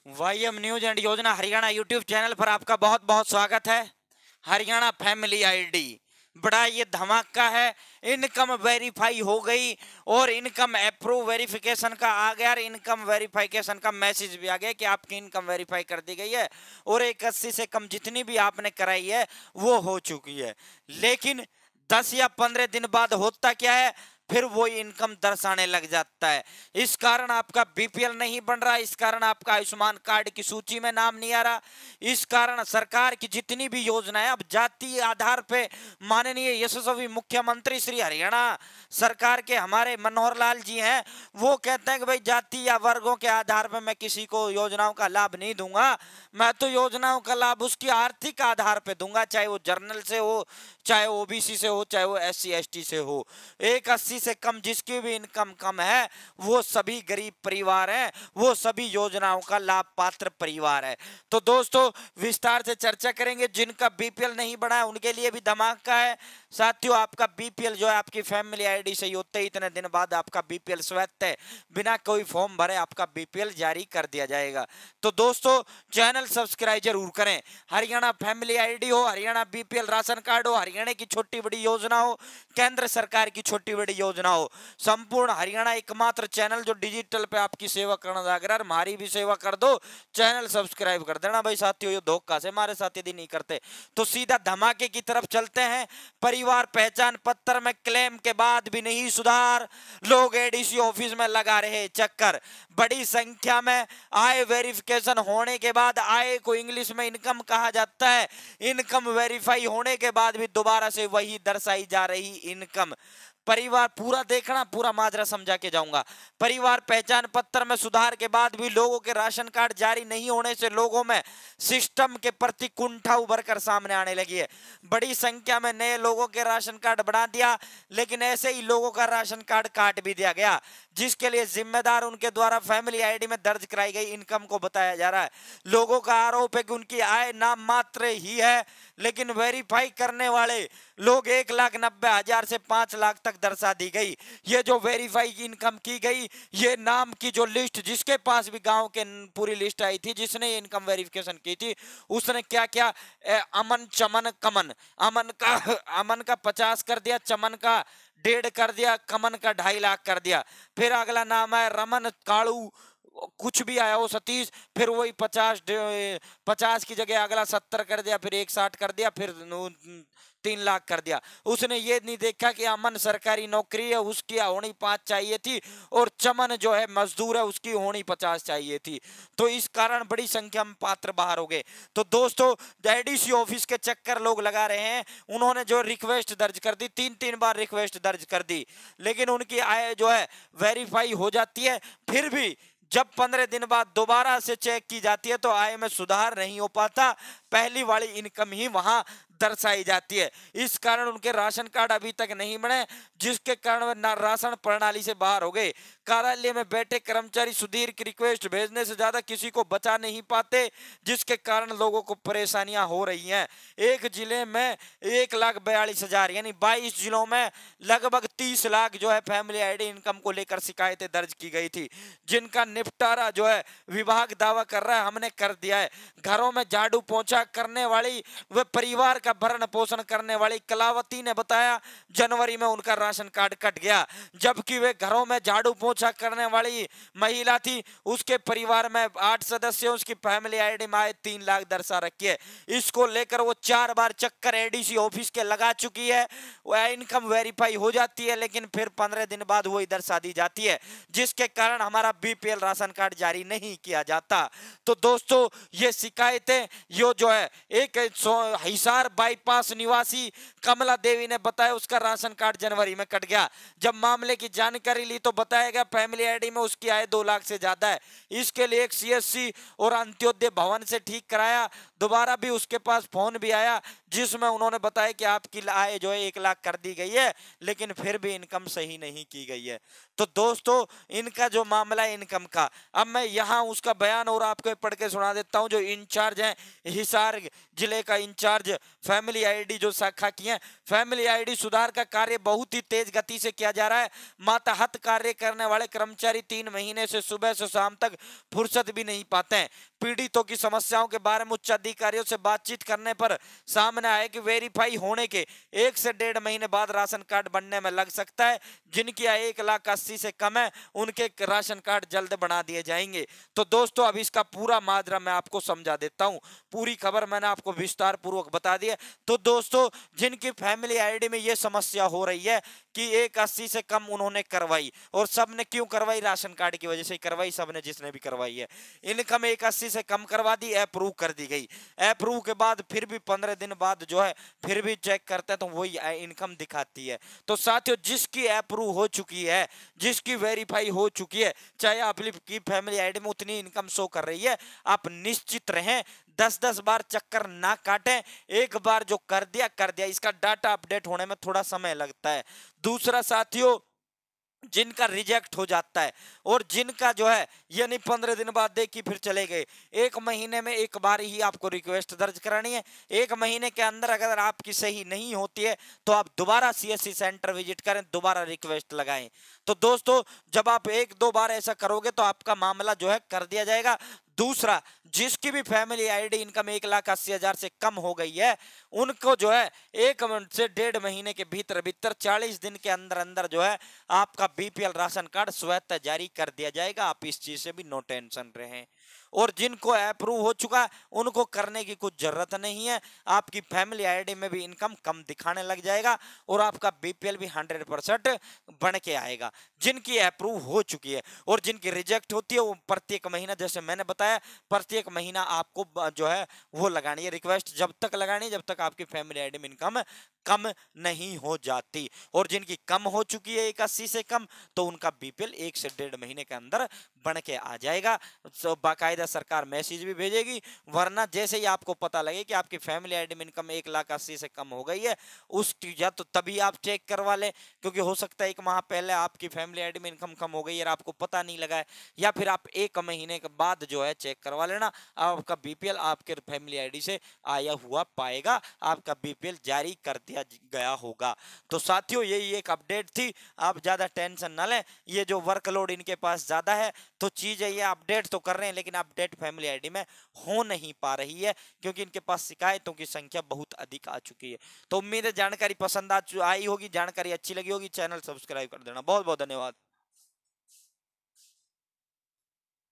वाईएम news and योजना Haryana YouTube channel पर आपका बहुत बहुत स्वागत है। हरियाणा फैमिली आईडी बड़ा ये धमाका है। इनकम वेरीफाई हो गई और इनकम अप्रूव वेरिफिकेशन का आ गया और इनकम वेरिफिकेशन का मैसेज भी आ गया कि आपकी इनकम वेरीफाई कर दी गई है और 81 से कम जितनी भी आपने कराई है वो हो चुकी है। लेकिन 10 या 15 दिन बाद होता क्या है, फिर वो इनकम दर्शाने लग जाता है। इस कारण आपका बीपीएल नहीं बन रहा, इस कारण आपका आयुष्मान कार्ड की सूची में नाम नहीं आ रहा। इस कारण सरकार की जितनी भी योजनाएं अब जाति आधार पे माननीय यशस्वी मुख्यमंत्री श्री हरियाणा सरकार के हमारे मनोहर लाल जी हैं, वो कहते हैं कि भाई जाति या वर्गों के आधार पर मैं किसी को योजनाओं का लाभ नहीं दूंगा। मैं तो योजनाओं का लाभ उसकी आर्थिक आधार पर दूंगा, चाहे वो जर्नल से हो, चाहे ओबीसी से हो, चाहे वो एससी एसटी से हो। 180 से कम जिसकी भी इनकम कम है वो सभी गरीब परिवार हैं, वो सभी योजनाओं का लाभ पात्र परिवार है। तो दोस्तों विस्तार से चर्चा करेंगे। जिनका बीपीएल नहीं बना है उनके लिए भी धमाका है। साथियों आपका बीपीएल जो है आपकी फैमिली आईडी से ही होते ही इतने दिन बाद आपका बीपीएल स्वैच्छिक है, बिना कोई फॉर्म भरे आपका बीपीएल जारी कर दिया जाएगा। तो दोस्तों चैनल सब्सक्राइब जरूर करें। हरियाणा फैमिली आईडी हो, हरियाणा बीपीएल राशन कार्ड हो, हरियाणा की छोटी बड़ी योजना हो, केंद्र सरकार की छोटी बड़ी योजना हो, संपूर्ण हरियाणा एकमात्र चैनल जो डिजिटल पे आपकी सेवा करना लग रहा है। हमारी भी सेवा कर दो, चैनल सब्सक्राइब कर देना भाई साथियों। ये धोखा से हमारे साथ यदि नहीं करते तो सीधा धमाके की तरफ चलते हैं। परिवार पहचान पत्र में क्लेम के बाद भी नहीं सुधार, लोग एडीसी ऑफिस में लगा रहे चक्कर। बड़ी संख्या में आय वेरिफिकेशन होने के बाद, आय को इंग्लिश में इनकम कहा जाता है, इनकम वेरीफाई होने के बाद भी दोबारा से वही दर्शाई जा रही इनकम। परिवार पूरा देखना, पूरा माजरा समझा के जाऊंगा। परिवार पहचान पत्र में सुधार के बाद भी लोगों के राशन कार्ड जारी नहीं होने से लोगों में सिस्टम के प्रति कुंठा उभर कर सामने आने लगी है। बड़ी संख्या में नए लोगों के राशन कार्ड बना दिया, लेकिन ऐसे ही लोगों का राशन कार्ड काट भी दिया गया, जिसके लिए जिम्मेदार उनके द्वारा फैमिली आईडी में दर्ज कराई गई इनकम को बताया जा रहा है। लोगों का आरोप है कि उनकी आय नाम मात्र ही है, लेकिन वेरीफाई करने वाले लोग 1,90,000 से 5 लाख तक दर्शा दी गई। ये जो वेरीफाई की इनकम की गई, ये नाम की जो लिस्ट, जिसके पास भी गांव के पूरी लिस्ट आई थी, जिसने इनकम वेरिफिकेशन की थी, उसने क्या क्या अमन चमन कमन, अमन का 50 कर दिया, चमन का 1.5 कर दिया, कमन का 2.5 लाख कर दिया। फिर अगला नाम है रमन काड़ू, कुछ भी आया हो सतीश, फिर वही 50 की जगह अगला 70 कर दिया, फिर 160 कर दिया, फिर 3 लाख कर दिया। उसने ये नहीं देखा कि अमन सरकारी नौकरी है, उसकी होनी 5 चाहिए थी, और चमन जो है मजदूर है, उसकी होनी 50 चाहिए थी। तो इस कारण बड़ी संख्या में पात्र बाहर हो गए। तो दोस्तों एडीसी ऑफिस के चक्कर लोग लगा रहे हैं। उन्होंने जो रिक्वेस्ट दर्ज कर दी, 3 बार रिक्वेस्ट दर्ज कर दी, लेकिन उनकी आय जो है वेरीफाई हो जाती है। फिर भी जब 15 दिन बाद दोबारा से चेक की जाती है तो आय में सुधार नहीं हो पाता, पहली वाली इनकम ही वहां दर्शाई जाती है। इस कारण उनके राशन कार्ड अभी तक नहीं बने, जिसके कारण वे राशन प्रणाली से बाहर हो गए। कार्यालय में बैठे कर्मचारी सुधीर की रिक्वेस्ट भेजने से ज्यादा किसी को बचा नहीं पाते, जिसके कारण लोगों को परेशानियां हो रही हैं। एक जिले में 1,42,000 यानी 22 जिलों में लगभग 30 लाख जो है फैमिली आईडी इनकम को लेकर शिकायतें दर्ज की गई थी, जिनका निपटारा जो है विभाग दावा कर रहा है हमने कर दिया है। घरों में झाड़ू पोंछा करने वाली व परिवार का भरण पोषण करने वाली कलावती ने बताया जनवरी में उनका राशन कार्ड कट गया, जबकि वे घरों में झाड़ू पोंछा करने वाली महिला थी। उसके परिवार में 8 सदस्य, उसकी फैमिली आईडी में आए 3 लाख दर्शा रखी है। इसको लेकर वो 4 बार चक्कर एडीसी ऑफिस के लगा चुकी है। वह इनकम वेरीफाई हो जाती है, लेकिन फिर 15 दिन बाद वही दर्शा दी जाती है, जिसके कारण हमारा बीपीएल राशन कार्ड जारी नहीं किया जाता। तो दोस्तों ये शिकायतें यो जो है एक हिसार बाईपास निवासी कमला देवी ने बताया उसका राशन कार्ड जनवरी में कट गया। जब मामले की जानकारी ली तो बताया गया फैमिली आईडी में उसकी आय 2 लाख से ज्यादा है। इसके लिए एक सीएससी और अंत्योदय भवन से ठीक कराया। दोबारा भी उसके पास फोन भी आया जिसमें उन्होंने बताया कि आपकी आय जो है 1 लाख कर दी गई है, लेकिन फिर भी इनकम सही नहीं की गई है। तो दोस्तों इनका जो मामला है इनकम का, अब मैं यहाँ उसका बयान और आपको पढ़ के सुना देता हूँ। जो इंचार्ज हैं हिसार जिले का इंचार्ज फैमिली आईडी जो शाखा की है, फैमिली आईडी सुधार का कार्य बहुत ही तेज गति से किया जा रहा है। मातहत कार्य करने वाले कर्मचारी 3 महीने से सुबह से शाम तक फुर्सत भी नहीं पाते हैं। पीड़ितों की समस्याओं के बारे में उच्च अधिकारियों से बातचीत करने पर सामने आया कि वेरीफाई होने के 1 से 1.5 महीने बाद राशन कार्ड बनने में लग सकता है। जिनकी आय 1,80,000 से कम है उनके राशन कार्ड जल्द बना दिए जाएंगे। तो दोस्तों अब इसका पूरा माजरा मैं आपको समझा देता हूं। पूरी खबर मैंने आपको विस्तार पूर्वक बता दी है। तो दोस्तों जिनकी फैमिली आईडी में यह समस्या हो रही है कि 1,80,000 से कम उन्होंने करवाई, और सबने क्यों करवाई? राशन कार्ड की वजह से करवाई, सबने जिसने भी करवाई है। इनकम 1,80,000 से कम करवा दी, अप्रूव कर दी गई। अप्रूव के बाद फिर भी 15 दिन बाद जो है फिर भी चेक करते हैं तो वही इनकम दिखाती है। तो साथियों जिसकी अप्रूव हो चुकी है, जिसकी वेरीफाई हो चुकी है, चाहे आपकी फैमिली आईडी में उतनी इनकम शो कर रही है, आप निश्चित रहें 10-10 बार चक्कर ना काटें। एक बार जो कर दिया, इसका डाटा अपडेट होने में थोड़ा समय लगता है। दूसरा साथियों जिनका रिजेक्ट हो जाता है और जिनका जो है यानी 15 दिन बाद देखी फिर चले गए, 1 महीने में एक बार ही आपको रिक्वेस्ट दर्ज करानी है। 1 महीने के अंदर अगर आपकी सही नहीं होती है तो आप दोबारा सीएससी सेंटर विजिट करें, दोबारा रिक्वेस्ट लगाएं। तो दोस्तों जब आप 1-2 बार ऐसा करोगे तो आपका मामला जो है कर दिया जाएगा। दूसरा जिसकी भी फैमिली आईडी इनकम 1,80,000 से कम हो गई है उनको जो है 1 से 1.5 महीने के भीतर 40 दिन के अंदर अंदर जो है आपका बीपीएल राशन कार्ड स्वतः जारी कर दिया जाएगा। आप इस चीज से भी नो टेंशन रहें। और जिनको अप्रूव हो चुका उनको करने की कुछ जरूरत नहीं है। आपकी फैमिली आईडी में भी इनकम कम दिखाने लग जाएगा और आपका बीपीएल भी 100% बन के आएगा। जिनकी अप्रूव हो चुकी है और जिनकी रिजेक्ट होती है वो प्रत्येक महीना, जैसे मैंने बताया, प्रत्येक महीना आपको जो है वो लगानी है रिक्वेस्ट, जब तक लगानी है जब तक आपकी फैमिली आईडी में इनकम कम नहीं हो जाती। और जिनकी कम हो चुकी है 1,80,000 से कम तो उनका बीपीएल 1 से 1.5 महीने के अंदर बन के आ जाएगा। बाकायदा सरकार मैसेज भी भेजेगी, वरना जैसे ही आपको पता लगे कि आपकी फैमिली आईडी में इनकम 1,80,000 से कम हो गई है उस या तो तभी आप चेक करवा लें, क्योंकि हो सकता है 1 माह पहले आपकी फैमिली आईडी में इनकम कम हो गई है और आपको पता नहीं लगा है, या फिर आप 1 महीने के बाद जो है चेक करवा लेना। आपका बीपीएल आपके फैमिली आईडी से आया हुआ पाएगा, आपका बीपीएल जारी कर दिया गया होगा। तो साथियों यही एक अपडेट थी, आप ज्यादा टेंशन ना लें। ये जो वर्कलोड इनके पास ज्यादा है तो चीज है, ये अपडेट तो कर रहे हैं लेकिन अपडेट फैमिली आईडी में हो नहीं पा रही है क्योंकि इनके पास शिकायतों की संख्या बहुत अधिक आ चुकी है। तो उम्मीद है जानकारी पसंद आई होगी, जानकारी अच्छी लगी होगी। चैनल सब्सक्राइब कर देना। बहुत बहुत धन्यवाद।